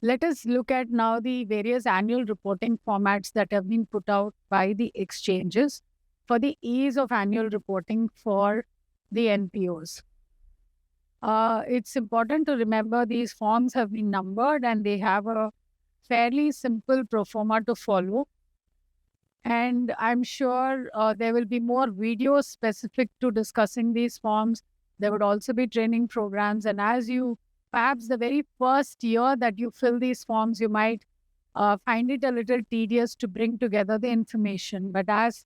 Let us look at now the various annual reporting formats that have been put out by the exchanges for the ease of annual reporting for the NPOs. It's important to remember these forms have been numbered and they have a fairly simple pro forma to follow. And I'm sure there will be more videos specific to discussing these forms. There would also be training programs. And as you, perhaps the very first year that you fill these forms, you might find it a little tedious to bring together the information. But as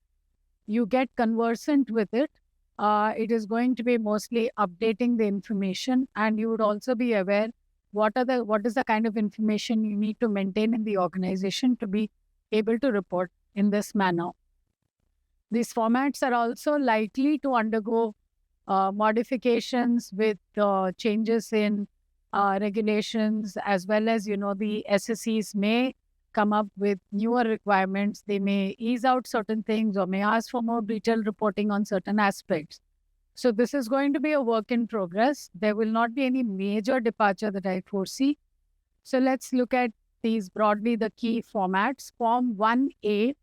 you get conversant with it, it is going to be mostly updating the information, and you would also be aware what is the kind of information you need to maintain in the organization to be able to report in this manner. These formats are also likely to undergo modifications with changes in regulations, as well as the SSEs may come up with newer requirements. They may ease out certain things or may ask for more detailed reporting on certain aspects. So this is going to be a work in progress. There will not be any major departure that I foresee. So let's look at these broadly, the key formats. Form 1A,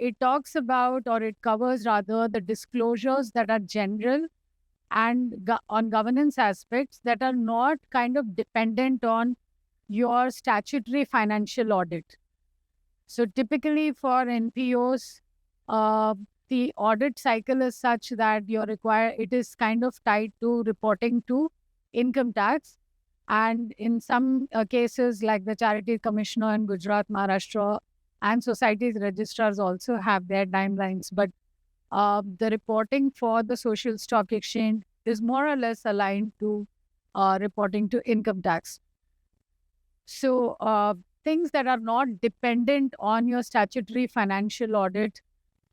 it talks about, or it covers rather, the disclosures that are general and on governance aspects that are not kind of dependent on your statutory financial audit. So typically for NPOs, the audit cycle is such that it is kind of tied to reporting to income tax. And in some cases, like the Charity Commissioner in Gujarat, Maharashtra, and societies registrars also have their timelines. But the reporting for the social stock exchange is more or less aligned to reporting to income tax. So things that are not dependent on your statutory financial audit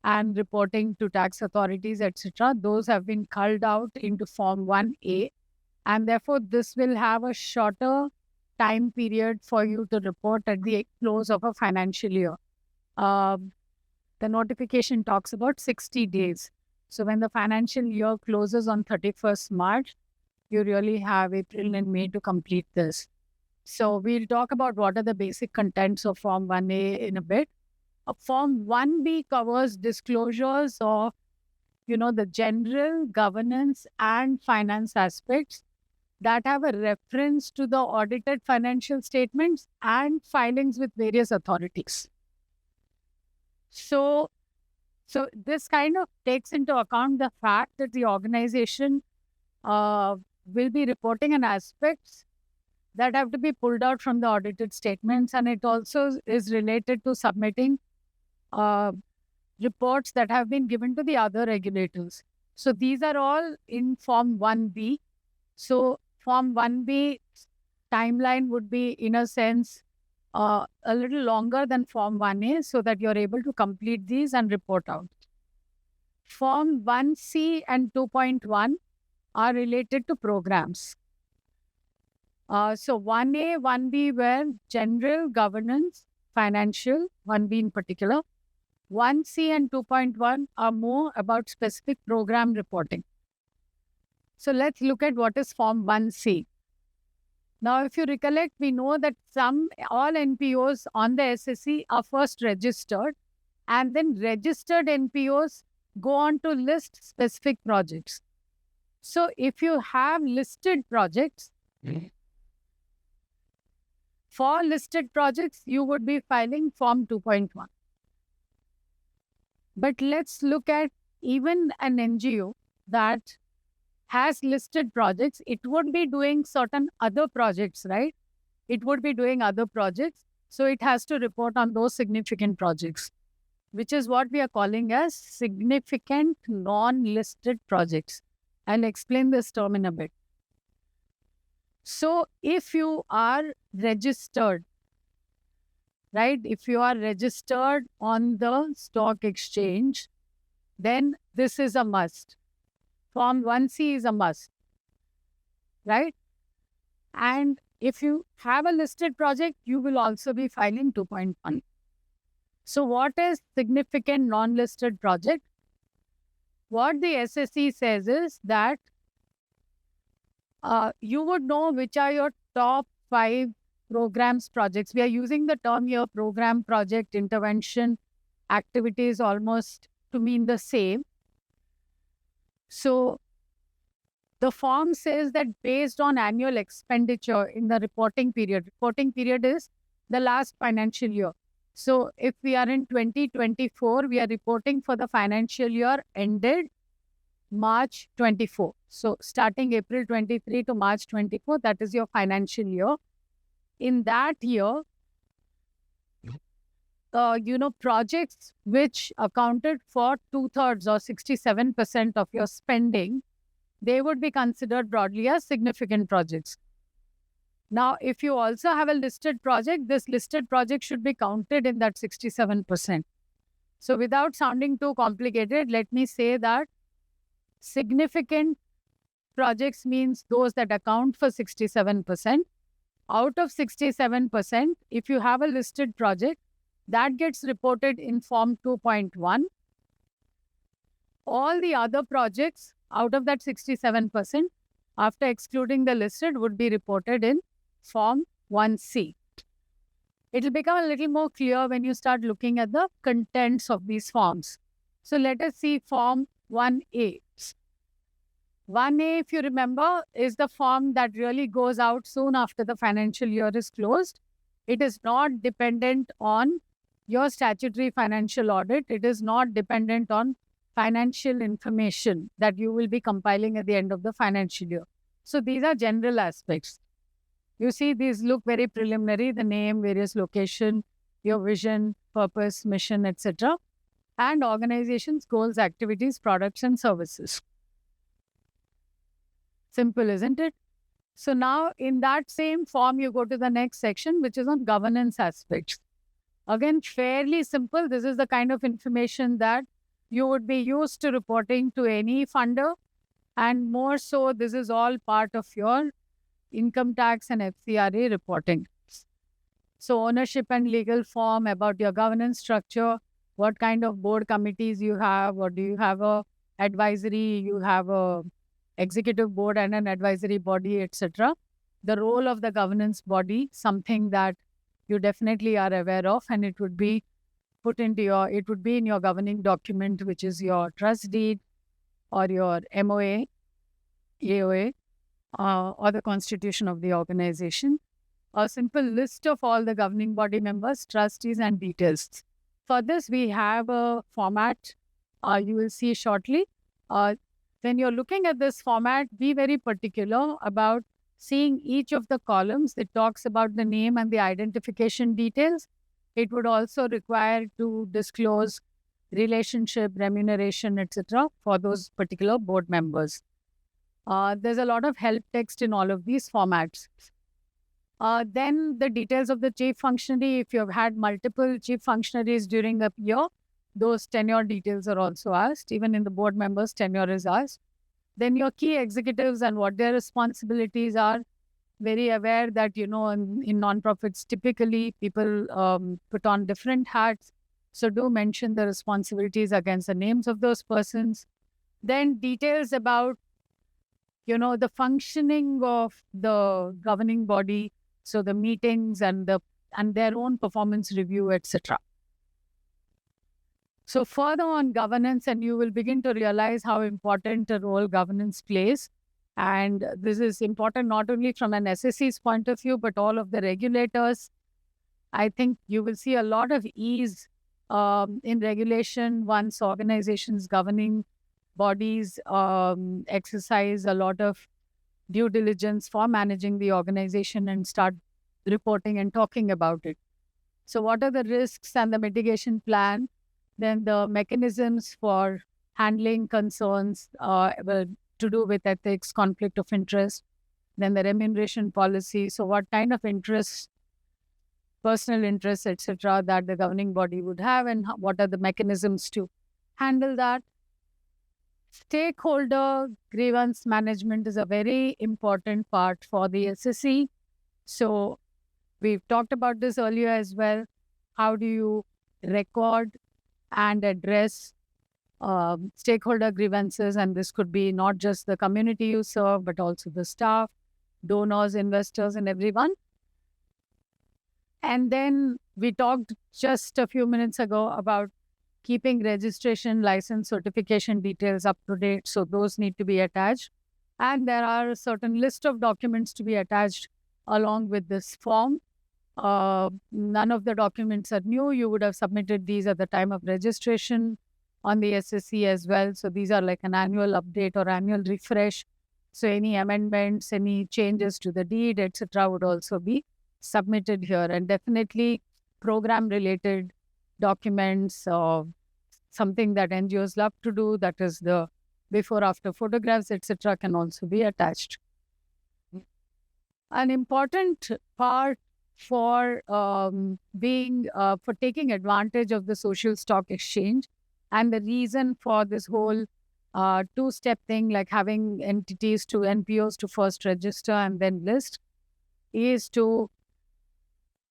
and reporting to tax authorities, etc., those have been culled out into Form 1A. And therefore, this will have a shorter time period for you to report at the close of a financial year. The notification talks about 60 days. So when the financial year closes on 31st March, you really have April and May to complete this. So we'll talk about what are the basic contents of Form 1A in a bit. Form 1B covers disclosures of, the general governance and finance aspects that have a reference to the audited financial statements and filings with various authorities. So this kind of takes into account the fact that the organization will be reporting on aspects that have to be pulled out from the audited statements, and it also is related to submitting reports that have been given to the other regulators. So these are all in Form 1B. So Form 1B timeline would be, in a sense, a little longer than Form 1A, so that you're able to complete these and report out. Form 1C and 2.1 are related to programs. So 1A, 1B were general governance, financial, 1B in particular. 1C and 2.1 are more about specific program reporting. So let's look at what is Form 1C. Now, if you recollect, we know that all NPOs on the SSE are first registered, and then registered NPOs go on to list specific projects. So if you have listed projects, for listed projects, you would be filing Form 2.1. But let's look at even an NGO that has listed projects. It would be doing certain other projects, right? It would be doing other projects. So it has to report on those significant projects, which is what we are calling as significant non-listed projects. I'll explain this term in a bit. So if you are registered, right, if you are registered on the stock exchange, then this is a must. Form 1C is a must, right? And if you have a listed project, you will also be filing 2.1. So what is significant non-listed project? What the SSE says is that you would know which are your top 5 programs, projects. We are using the term here, program, project, intervention, activities almost to mean the same. So the form says that based on annual expenditure in the reporting period is the last financial year. So if we are in 2024, we are reporting for the financial year ended March 24. So starting April 23 to March 24, that is your financial year. In that year, projects which accounted for 2/3 or 67% of your spending, they would be considered broadly as significant projects. Now, if you also have a listed project, this listed project should be counted in that 67%. So without sounding too complicated, let me say that significant projects means those that account for 67%. Out of 67%, if you have a listed project, that gets reported in Form 2.1. All the other projects out of that 67%, after excluding the listed, would be reported in Form 1C. It will become a little more clear when you start looking at the contents of these forms. So let us see Form 1A. 1A, if you remember, is the form that really goes out soon after the financial year is closed. It is not dependent on your statutory financial audit. It is not dependent on financial information that you will be compiling at the end of the financial year. So these are general aspects. You see, these look very preliminary, the name, various location, your vision, purpose, mission, etc. And organization's goals, activities, products, and services. Simple, isn't it? So now in that same form, you go to the next section, which is on governance aspects. Again, fairly simple. This is the kind of information that you would be used to reporting to any funder. And more so, this is all part of your income tax and FCRA reporting. So ownership and legal form, about your governance structure, what kind of board committees you have, or do you have a advisory, you have a executive board and an advisory body, etc. The role of the governance body, something that you definitely are aware of, and it would be put into it would be in your governing document, which is your trust deed or your MOA, AOA, or the constitution of the organization. A simple list of all the governing body members, trustees, and details. For this, we have a format you will see shortly. When you're looking at this format, be very particular about seeing each of the columns. It talks about the name and the identification details. It would also require to disclose relationship, remuneration, etc. for those particular board members. There's a lot of help text in all of these formats. Then the details of the chief functionary. If you've had multiple chief functionaries during a year, those tenure details are also asked. Even in the board members, tenure is asked. Then your key executives and what their responsibilities are. Very aware that, in nonprofits, typically people put on different hats. So do mention the responsibilities against the names of those persons. Then details about, the functioning of the governing body. So the meetings and their own performance review, etc. So further on governance, and you will begin to realize how important a role governance plays. And this is important not only from an SSC's point of view, but all of the regulators. I think you will see a lot of ease in regulation once organizations, governing bodies exercise a lot of due diligence for managing the organization and start reporting and talking about it. So what are the risks and the mitigation plan? Then the mechanisms for handling concerns to do with ethics, conflict of interest, then the remuneration policy. So what kind of interests, personal interests, etc., that the governing body would have, and what are the mechanisms to handle that. Stakeholder grievance management is a very important part for the SSC. So we've talked about this earlier as well. How do you record and address stakeholder grievances? And this could be not just the community you serve, but also the staff, donors, investors, and everyone. And then we talked just a few minutes ago about keeping registration, license, certification details up to date. So those need to be attached. And there are a certain list of documents to be attached along with this form. None of the documents are new. You would have submitted these at the time of registration on the SSC as well. So these are like an annual update or annual refresh. So any amendments, any changes to the deed, etc., would also be submitted here. And definitely program-related documents, something that NGOs love to do, that is the before-after photographs, etc., can also be attached. An important part for for taking advantage of the social stock exchange, and the reason for this whole two-step thing, like having entities to NPOs to first register and then list, is to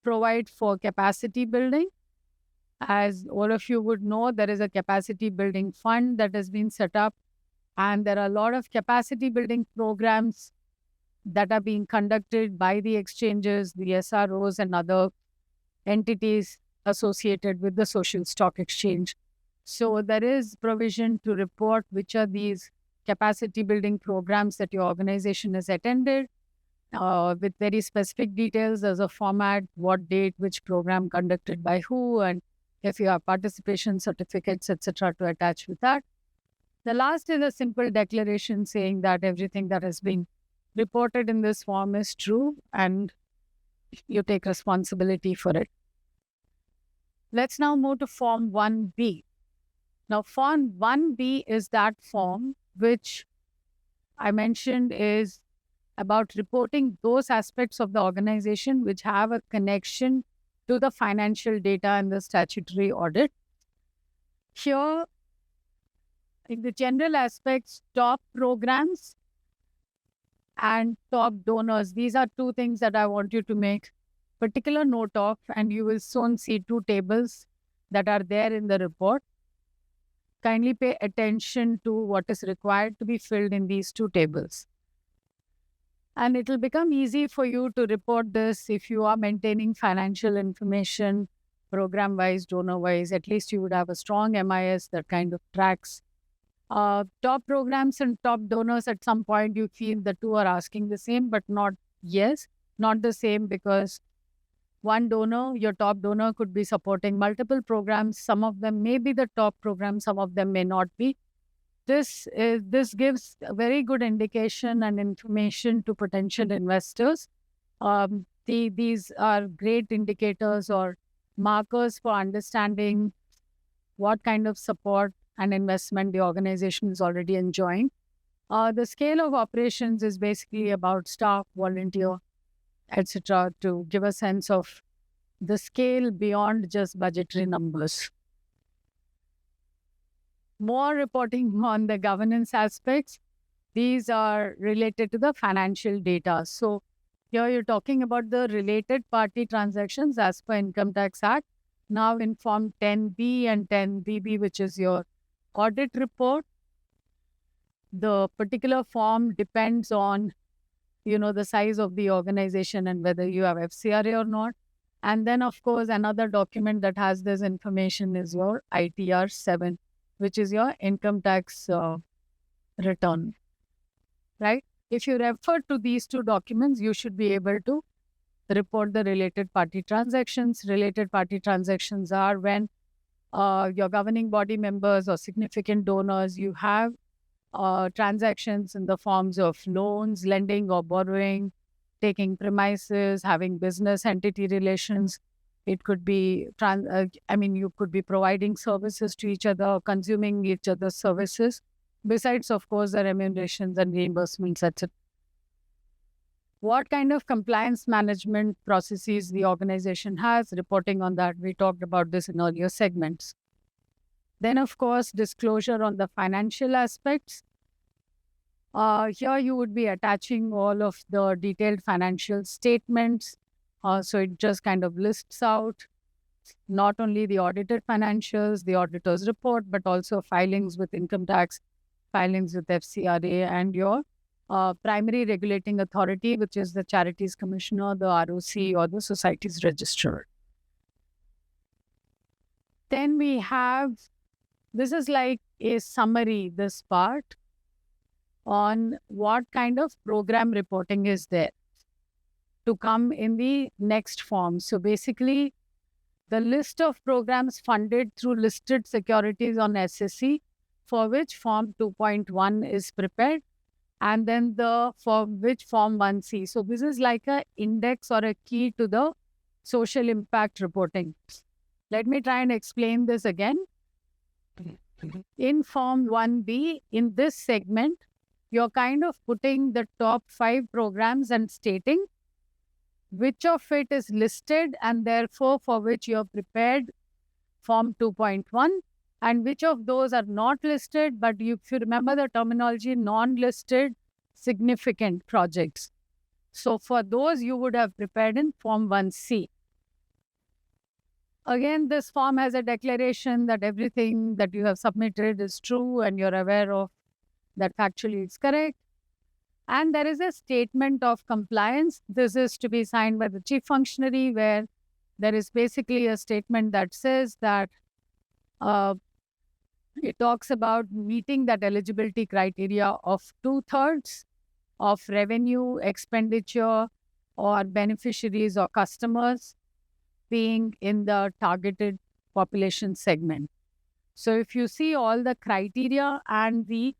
provide for capacity building. As all of you would know, there is a capacity building fund that has been set up, and there are a lot of capacity building programs that are being conducted by the exchanges, the SROs, and other entities associated with the social stock exchange. So there is provision to report which are these capacity building programs that your organization has attended, with very specific details as a format, what date, which program conducted by who, and if you have participation certificates, etc., to attach with that. The last is a simple declaration saying that everything that has been reported in this form is true and you take responsibility for it. Let's now move to Form 1B. Now, Form 1B is that form which I mentioned is about reporting those aspects of the organization which have a connection to the financial data and the statutory audit. Here, in the general aspects, top programs and top donors, these are two things that I want you to make particular note of, and you will soon see two tables that are there in the report. Kindly pay attention to what is required to be filled in these two tables. And it will become easy for you to report this if you are maintaining financial information, program-wise, donor-wise. At least you would have a strong MIS that kind of tracks top programs and top donors. At some point you feel the two are asking the same, but not the same, because one donor, your top donor, could be supporting multiple programs. Some of them may be the top programs, some of them may not be. This gives a very good indication and information to potential investors. These are great indicators or markers for understanding what kind of support and investment the organization is already enjoying. The scale of operations is basically about staff, volunteer, etc., to give a sense of the scale beyond just budgetary numbers. More reporting on the governance aspects. These are related to the financial data. So here you're talking about the related party transactions as per Income Tax Act. Now in Form 10B and 10BB, which is your audit report, the particular form depends on, the size of the organization and whether you have FCRA or not. And then, of course, another document that has this information is your ITR 7, which is your income tax return, right? If you refer to these two documents, you should be able to report the related party transactions. Related party transactions are when your governing body members or significant donors, you have transactions in the forms of loans, lending or borrowing, taking premises, having business entity relations. It could be, you could be providing services to each other, consuming each other's services, besides, of course, the remunerations and reimbursements, etc. What kind of compliance management processes the organization has, reporting on that. We talked about this in earlier segments. Then, of course, disclosure on the financial aspects. Here you would be attaching all of the detailed financial statements. So it just kind of lists out not only the audited financials, the auditor's report, but also filings with income tax, filings with FCRA, and your primary regulating authority, which is the Charities Commissioner, the ROC, or the Society's Registrar. Then we have, this is like a summary, this part, on what kind of program reporting is there to come in the next form. So basically, the list of programs funded through listed securities on SSE, for which Form 2.1 is prepared, and then for which Form 1C. So this is like an index or a key to the social impact reporting. Let me try and explain this again. In Form 1B, in this segment, you're kind of putting the top 5 programs and stating which of it is listed and therefore for which you have prepared Form 2.1, and which of those are not listed, but if you remember the terminology, non-listed significant projects. So for those, you would have prepared in Form 1C. Again, this form has a declaration that everything that you have submitted is true and you're aware of that factually it's correct. And there is a statement of compliance. This is to be signed by the chief functionary, where there is basically a statement that says that it talks about meeting that eligibility criteria of 2/3 of revenue, expenditure, or beneficiaries or customers being in the targeted population segment. So if you see all the criteria and the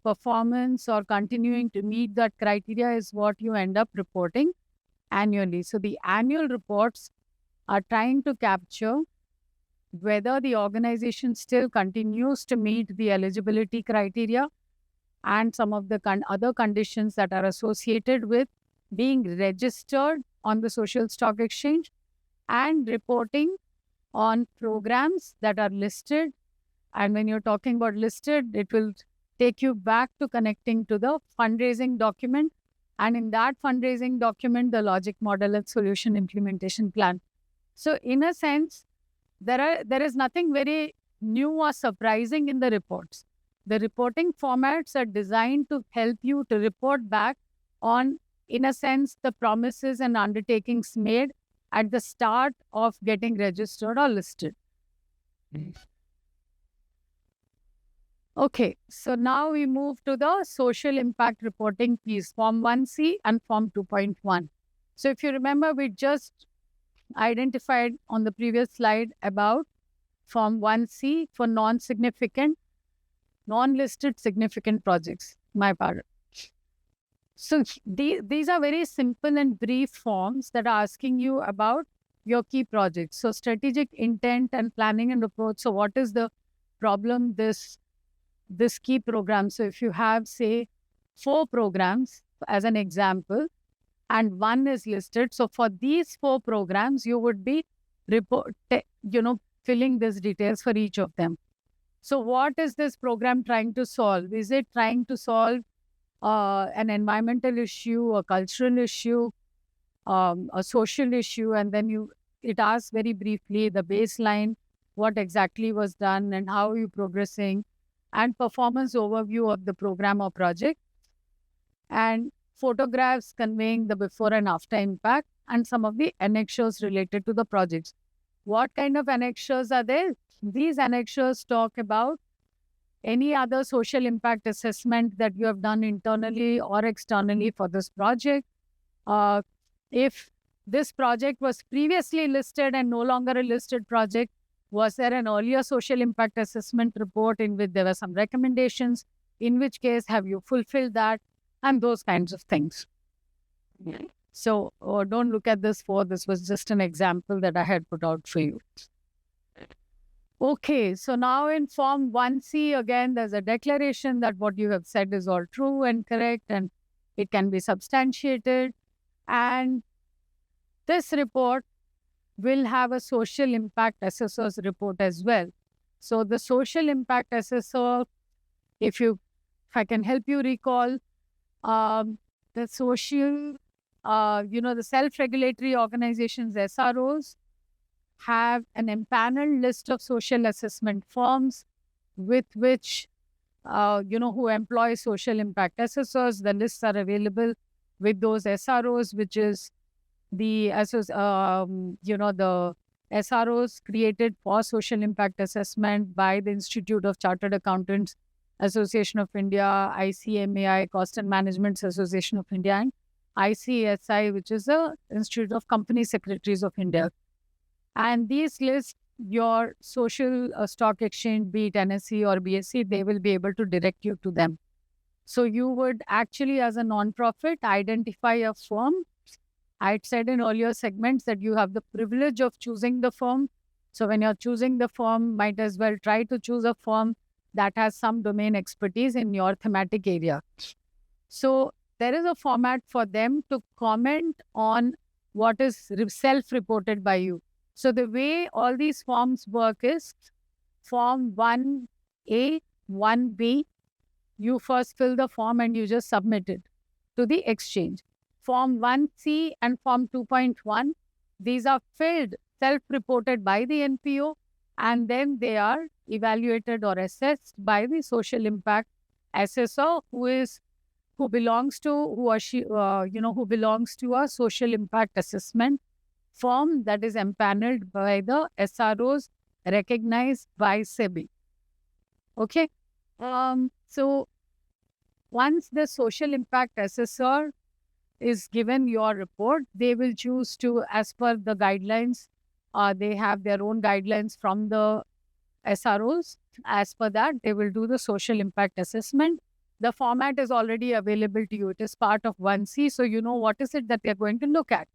performance or continuing to meet that criteria is what you end up reporting annually. So the annual reports are trying to capture whether the organization still continues to meet the eligibility criteria and some of the other conditions that are associated with being registered on the social stock exchange, and reporting on programs that are listed. And when you're talking about listed, it will take you back to connecting to the fundraising document. And in that fundraising document, the logic model and solution implementation plan. So in a sense, there is nothing very new or surprising in the reports. The reporting formats are designed to help you to report back on, in a sense, the promises and undertakings made at the start of getting registered or listed. Okay, so now we move to the social impact reporting piece, Form 1C and Form 2.1. So if you remember, we just identified on the previous slide about Form 1C for non-significant, non-listed significant projects, my part. So these are very simple and brief forms that are asking you about your key projects. So strategic intent and planning and approach. So what is the problem this key program? So if you have, say, 4 programs as an example, and 1 is listed. So for these 4 programs, you would be filling these details for each of them. So what is this program trying to solve? Is it trying to solve an environmental issue, a cultural issue, a social issue? And then it asks very briefly the baseline, what exactly was done and how are you progressing, and performance overview of the program or project, and photographs conveying the before and after impact, and some of the annexures related to the projects. What kind of annexures are there? These annexures talk about any other social impact assessment that you have done internally or externally for this project. If this project was previously listed and no longer a listed project, was there an earlier social impact assessment report in which there were some recommendations? In which case, have you fulfilled that? And those kinds of things. So don't look at this this was just an example that I had put out for you. Okay, so now in Form 1C, again, there's a declaration that what you have said is all true and correct, and it can be substantiated. And this report will have a social impact assessor's report as well. So the social impact assessor, if I can help you recall, the social, the self-regulatory organizations, SROs, have an empaneled list of social assessment forms with which who employ social impact assessors. The lists are available with those SROs, which is the the SROs created for social impact assessment by the Institute of Chartered Accountants Association of India, ICMAI, Cost and Management Association of India, and ICSI, which is the Institute of Company Secretaries of India. And these lists your social stock exchange, be it NSE or BSE, they will be able to direct you to them. So you would actually, as a non-profit, identify a firm. I'd said in earlier segments that you have the privilege of choosing the firm. So when you're choosing the firm, might as well try to choose a firm that has some domain expertise in your thematic area. So there is a format for them to comment on what is self-reported by you. So the way all these forms work is Form 1A, 1B, you first fill the form and you just submit it to the exchange. Form 1C and Form 2.1, these are filled, self-reported by the NPO, and then they are evaluated or assessed by the social impact assessor who belongs to a social impact assessment firm that is empaneled by the SROs recognized by SEBI. Okay. So once the social impact assessor is given your report, they will choose to, as per the guidelines, they have their own guidelines from the SROs. As per that, they will do the social impact assessment. The format is already available to you. It is part of 1C, so you know what is it that they're going to look at.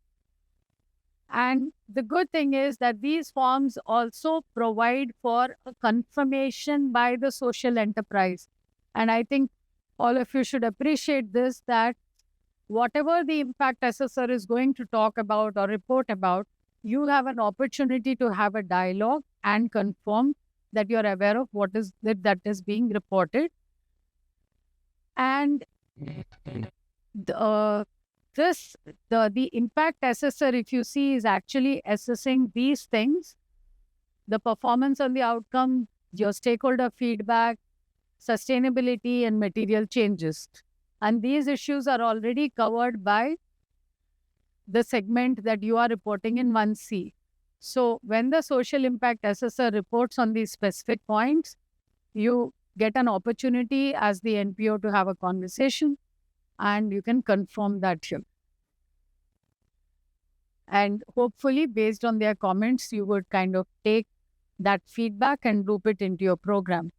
And the good thing is that these forms also provide for a confirmation by the social enterprise. And I think all of you should appreciate this, that whatever the impact assessor is going to talk about or report about, you have an opportunity to have a dialogue and confirm that you're aware of what is that is being reported. And the impact assessor, if you see, is actually assessing these things: the performance on the outcome, your stakeholder feedback, sustainability, and material changes. And these issues are already covered by the segment that you are reporting in 1C. So when the social impact assessor reports on these specific points, you get an opportunity as the NPO to have a conversation, and you can confirm that here. And hopefully, based on their comments, you would kind of take that feedback and loop it into your program.